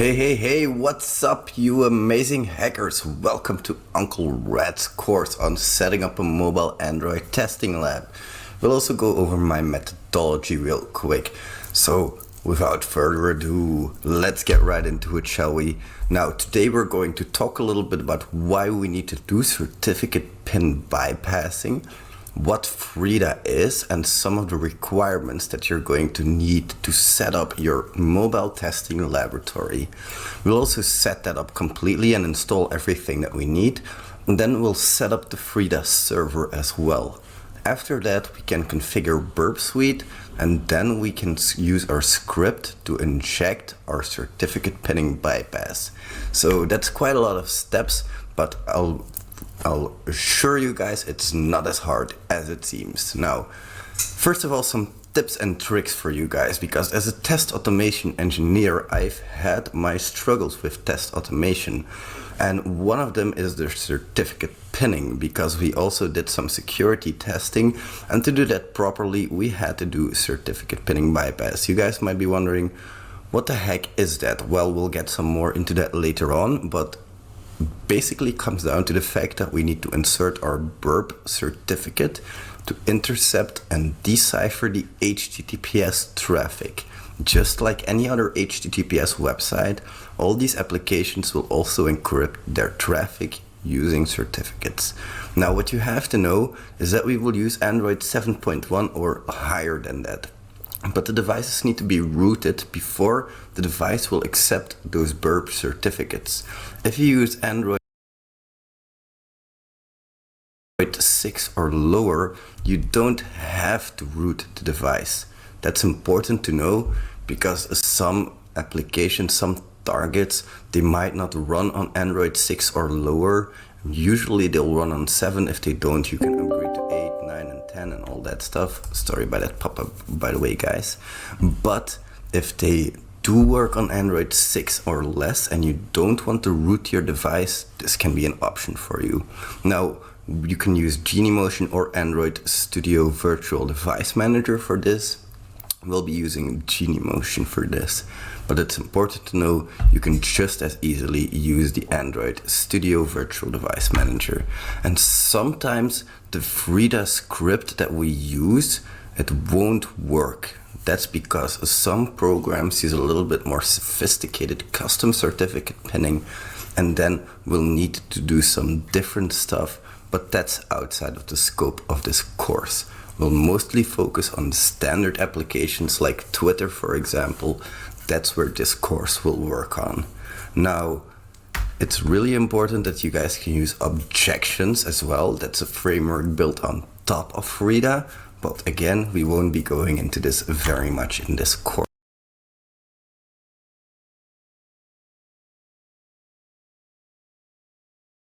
Hey, what's up, you amazing hackers? Welcome to Uncle Red's course on setting up a mobile Android testing lab. We'll also go over my methodology real quick. So, without further ado, let's get right into it, shall we? Now, today we're going to talk a little bit about why we need to do certificate pin bypassing, what Frida is, and some of the requirements that you're going to need to set up your mobile testing laboratory. We'll also set that up completely and install everything that we need, and then we'll set up the Frida server as well. After that, we can configure Burp Suite, and then we can use our script to inject our certificate pinning bypass. So that's quite a lot of steps, but I'll assure you guys it's not as hard as it seems. Now, first of all, some tips and tricks for you guys, because as a test automation engineer, I've had my struggles with test automation. And one of them is the certificate pinning, because we also did some security testing, and to do that properly, we had to do certificate pinning bypass. You guys might be wondering, what the heck is that? Well, we'll get some more into that later on, but basically comes down to the fact that we need to insert our burp certificate to intercept and decipher the HTTPS traffic. Just like any other HTTPS website, all these applications will also encrypt their traffic using certificates. Now, what you have to know is that we will use Android 7.1 or higher than that. But the devices need to be rooted before the device will accept those burp certificates. If you use Android 6 or lower, you don't have to root the device. That's important to know, because some applications, some targets, they might not run on Android 6 or lower. Usually they'll run on 7. If they don't, you can upgrade to 8, 9 and 10 and all that stuff. Sorry about that pop-up, by the way, guys. But if they do work on Android 6 or less and you don't want to root your device, this can be an option for you. Now, you can use Genymotion or Android Studio Virtual Device Manager for this. We'll be using Genymotion for this, but it's important to know you can just as easily use the Android Studio Virtual Device Manager. And sometimes the Frida script that we use, it won't work. That's because some programs use a little bit more sophisticated custom certificate pinning, and then we'll need to do some different stuff, but that's outside of the scope of this course. We'll mostly focus on standard applications like Twitter, for example. That's where this course will work on. Now, it's really important that you guys can use objections as well. That's a framework built on top of Frida. But again, we won't be going into this very much in this course.